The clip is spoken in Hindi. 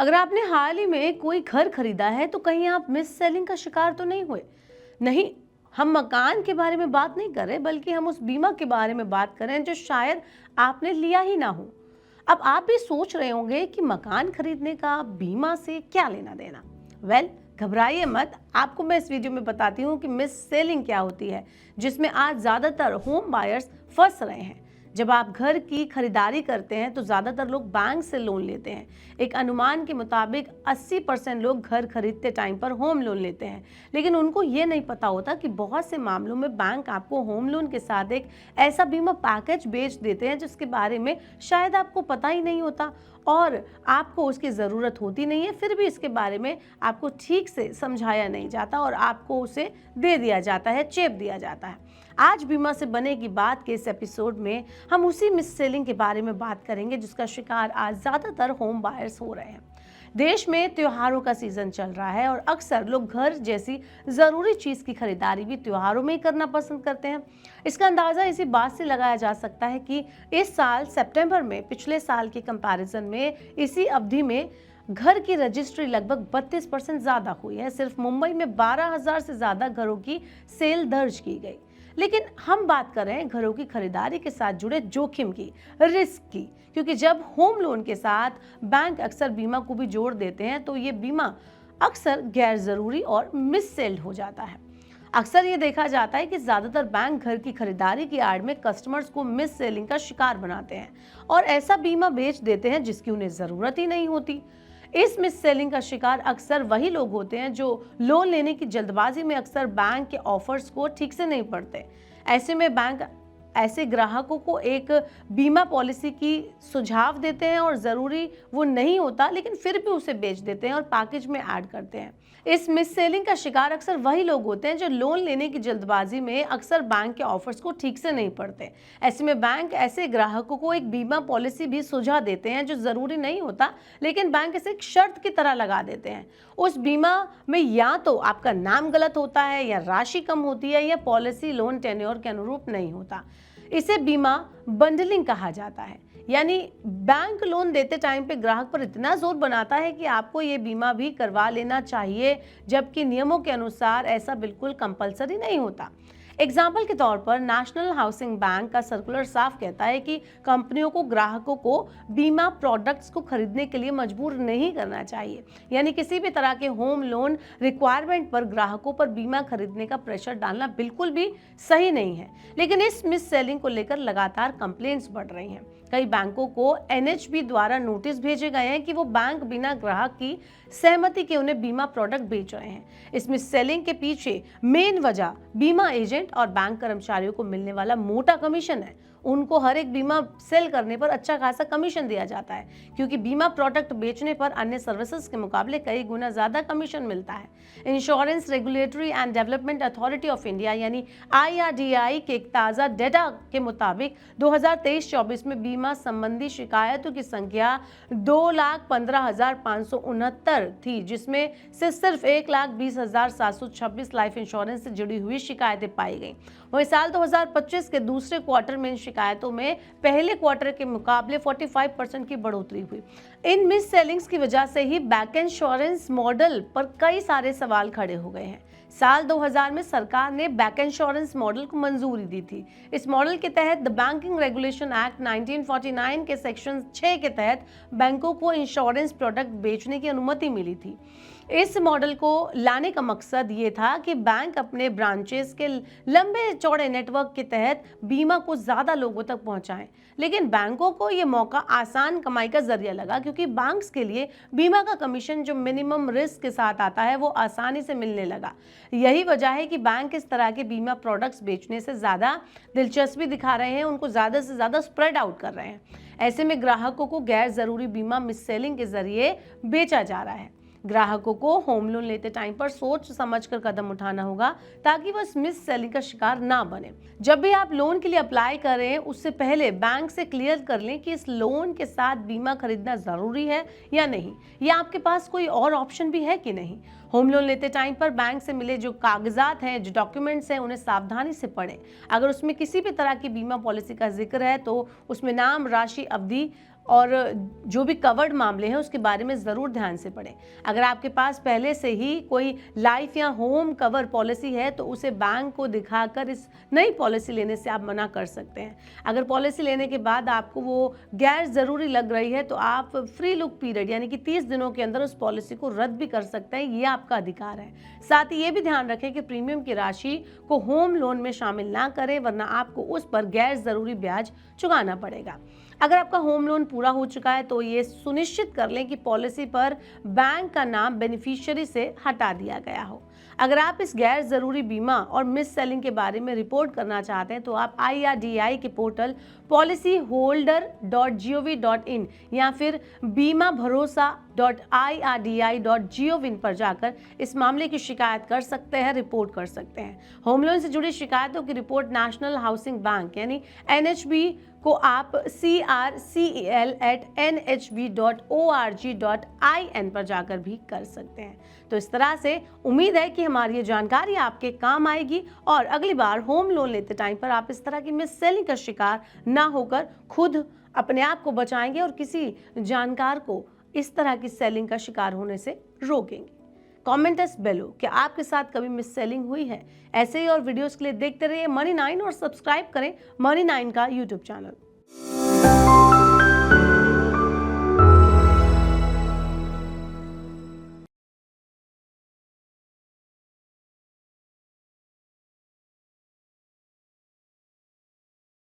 अगर आपने हाल ही में कोई घर खरीदा है तो कहीं आप मिस सेलिंग का शिकार तो नहीं हुए? नहीं, हम मकान के बारे में बात नहीं कर रहे, बल्कि हम उस बीमा के बारे में बात कर रहे हैं जो शायद आपने लिया ही ना हो। अब आप भी सोच रहे होंगे कि मकान खरीदने का बीमा से क्या लेना देना। वेल, घबराइए मत, आपको मैं इस वीडियो में बताती हूँ कि मिस सेलिंग क्या होती है, जिसमें आज ज़्यादातर होम बायर्स फंस रहे हैं। जब आप घर की खरीदारी करते हैं तो ज़्यादातर लोग बैंक से लोन लेते हैं। एक अनुमान के मुताबिक 80% लोग घर खरीदते टाइम पर होम लोन लेते हैं, लेकिन उनको ये नहीं पता होता कि बहुत से मामलों में बैंक आपको होम लोन के साथ एक ऐसा बीमा पैकेज बेच देते हैं जिसके बारे में शायद आपको पता ही नहीं होता और आपको उसकी ज़रूरत होती नहीं है, फिर भी इसके बारे में आपको ठीक से समझाया नहीं जाता और आपको उसे दे दिया जाता है, चेप दिया जाता है। आज बीमा से बनेगी बात के इस एपिसोड में हम उसी मिस सेलिंग के बारे में बात करेंगे जिसका शिकार आज ज़्यादातर होम बायर्स हो रहे हैं। देश में त्योहारों का सीजन चल रहा है और अक्सर लोग घर जैसी ज़रूरी चीज़ की खरीदारी भी त्योहारों में ही करना पसंद करते हैं। इसका अंदाज़ा इसी बात से लगाया जा सकता है कि इस साल सितंबर में पिछले साल के कंपैरिजन में इसी अवधि में घर की रजिस्ट्री लगभग 32% ज़्यादा हुई है। सिर्फ मुंबई में 12,000 से ज़्यादा घरों की सेल दर्ज की गई। लेकिन हम बात कर रहे हैं घरों की खरीदारी के साथ जुड़े जोखिम की, रिस्क की, क्योंकि जब होम लोन के साथ बैंक अक्सर बीमा को भी जोड़ देते हैं तो ये बीमा अक्सर गैर जरूरी और मिस सेल्ड हो जाता है। अक्सर ये देखा जाता है कि ज्यादातर बैंक घर की खरीदारी की आड़ में कस्टमर्स को मिस सेलिंग का शिकार बनाते हैं और ऐसा बीमा बेच देते हैं जिसकी उन्हें जरूरत ही नहीं होती। इस मिस सेलिंग का शिकार अक्सर वही लोग होते हैं जो लोन लेने की जल्दबाजी में अक्सर बैंक के ऑफर्स को ठीक से नहीं पढ़ते। ऐसे में बैंक ऐसे ग्राहकों को एक बीमा पॉलिसी की सुझाव देते हैं और ज़रूरी वो नहीं होता, लेकिन फिर भी उसे बेच देते हैं और पैकेज में ऐड करते हैं। इस मिस सेलिंग का शिकार अक्सर वही लोग होते हैं जो लोन लेने की जल्दबाजी में अक्सर बैंक के ऑफर्स को ठीक से नहीं पढ़ते। ऐसे में बैंक ऐसे ग्राहकों को एक बीमा पॉलिसी भी सुझा देते हैं जो ज़रूरी नहीं होता, लेकिन बैंक इसे एक शर्त की तरह लगा देते हैं। उस बीमा में या तो आपका नाम गलत होता है, या राशि कम होती है, या पॉलिसी लोन टेन्योर के अनुरूप नहीं होता। इसे बीमा बंडलिंग कहा जाता है, यानी बैंक लोन देते टाइम पे ग्राहक पर इतना जोर बनाता है कि आपको ये बीमा भी करवा लेना चाहिए, जबकि नियमों के अनुसार ऐसा बिल्कुल कंपलसरी नहीं होता। एग्जाम्पल के तौर पर नेशनल हाउसिंग बैंक का सर्कुलर साफ कहता है कि कंपनियों को ग्राहकों को बीमा प्रोडक्ट्स को खरीदने के लिए मजबूर नहीं करना चाहिए, यानी किसी भी तरह के होम लोन रिक्वायरमेंट पर ग्राहकों पर बीमा खरीदने का प्रेशर डालना बिल्कुल भी सही नहीं है। लेकिन इस मिस सेलिंग को लेकर लगातार कंप्लेंट्स बढ़ रही हैं। कई बैंकों को एनएचबी द्वारा नोटिस भेजे गए हैं कि वो बैंक बिना ग्राहक की सहमति के उन्हें बीमा प्रोडक्ट बेच रहे हैं। इस मिस सेलिंग के पीछे मेन वजह बीमा एजेंट और बैंक कर्मचारियों को मिलने वाला मोटा कमीशन है। उनको हर एक बीमा सेल करने पर अच्छा खासा कमीशन दिया जाता है, क्योंकि बीमा प्रोडक्ट बेचने पर अन्य सर्विसेज के मुकाबले कई गुना ज्यादा कमीशन मिलता है। Insurance regulatory and development authority of India यानी IRDAI के एक ताज़ा डेटा के मुताबिक 2023-24 में बीमा संबंधी शिकायतों की संख्या 2,15,569 थी, जिसमें से सिर्फ 1,20,726 लाइफ इंश्योरेंस से जुड़ी हुई शिकायतें पाई गई। वहीं साल 2025 के दूसरे क्वार्टर में इन शिकायतों में पहले क्वार्टर के मुकाबले 45% की बढ़ोतरी हुई। इन मिस सेलिंग्स की वजह से ही बैंक इंश्योरेंस मॉडल पर कई सारे सवाल खड़े हो गए हैं। साल 2000 में सरकार ने बैंक इंश्योरेंस मॉडल को मंजूरी दी थी। इस मॉडल के तहत द बैंकिंग रेगुलेशन एक्ट 1949 के सेक्शन 6 के तहत बैंकों को इंश्योरेंस प्रोडक्ट बेचने की अनुमति मिली थी। इस मॉडल को लाने का मकसद ये था कि बैंक अपने ब्रांचेस के लंबे चौड़े नेटवर्क के तहत बीमा को ज़्यादा लोगों तक पहुंचाएं। लेकिन बैंकों को ये मौका आसान कमाई का जरिया लगा, क्योंकि बैंक्स के लिए बीमा का कमीशन जो मिनिमम रिस्क के साथ आता है वो आसानी से मिलने लगा। यही वजह है कि बैंक इस तरह के बीमा प्रोडक्ट्स बेचने से ज़्यादा दिलचस्पी दिखा रहे हैं, उनको ज़्यादा से ज़्यादा स्प्रेड आउट कर रहे हैं। ऐसे में ग्राहकों को गैर ज़रूरी बीमा मिस सेलिंग के जरिए बेचा जा रहा है। ग्राहकों को होम लोन लेते टाइम पर सोच समझकर कदम उठाना होगा ताकि वह मिस सेलिंग का शिकार ना बने। जब भी आप लोन के लिए अप्लाई करें उससे पहले बैंक से क्लियर कर लें कि इस लोन के साथ बीमा खरीदना जरूरी है या नहीं, या आपके पास कोई और ऑप्शन भी है कि नहीं। होम लोन लेते टाइम पर बैंक से मिले जो कागजात हैं, जो डॉक्यूमेंट्स हैं, उन्हें सावधानी से पढ़ें। अगर उसमें किसी भी तरह की बीमा पॉलिसी का जिक्र है तो उसमें नाम, राशि, अवधि और जो भी कवर्ड मामले हैं उसके बारे में ज़रूर ध्यान से पढ़ें। अगर आपके पास पहले से ही कोई लाइफ या होम कवर पॉलिसी है तो उसे बैंक को दिखाकर इस नई पॉलिसी लेने से आप मना कर सकते हैं। अगर पॉलिसी लेने के बाद आपको वो गैर ज़रूरी लग रही है तो आप फ्री लुक पीरियड यानी कि 30 दिनों के अंदर उस पॉलिसी को रद्द भी कर सकते हैं, ये आपका अधिकार है। साथ ही ये भी ध्यान रखें कि प्रीमियम की राशि को होम लोन में शामिल ना करें, वरना आपको उस पर गैर ज़रूरी ब्याज चुकाना पड़ेगा। अगर आपका होम लोन पूरा हो चुका है तो ये सुनिश्चित कर लें कि पॉलिसी पर बैंक का नाम बेनिफिशियरी से हटा दिया गया हो। अगर आप इस गैर ज़रूरी बीमा और मिस सेलिंग के बारे में रिपोर्ट करना चाहते हैं तो आप IRDAI के पोर्टल policyholder.gov.in या फिर बीमाभरोसा.irdai.gov.in पर जाकर इस मामले की शिकायत कर सकते हैं, रिपोर्ट कर सकते हैं। होम लोन से जुड़ी शिकायतों की रिपोर्ट नेशनल हाउसिंग बैंक यानी NHB को आप crcel@nhb.org.in पर जाकर भी कर सकते हैं। तो इस तरह से उम्मीद है कि हमारी ये जानकारी आपके काम आएगी और अगली बार होम लोन लेते टाइम पर आप इस तरह की मिस सेलिंग का शिकार ना होकर खुद अपने आप को बचाएंगे और किसी जानकार को इस तरह की सेलिंग का शिकार होने से रोकेंगे। कमेंट अस बेलो कि आपके साथ कभी मिस सेलिंग हुई है। ऐसे ही और वीडियोस के लिए देखते रहिए Money9 और सब्सक्राइब करें Money9 का YouTube चैनल।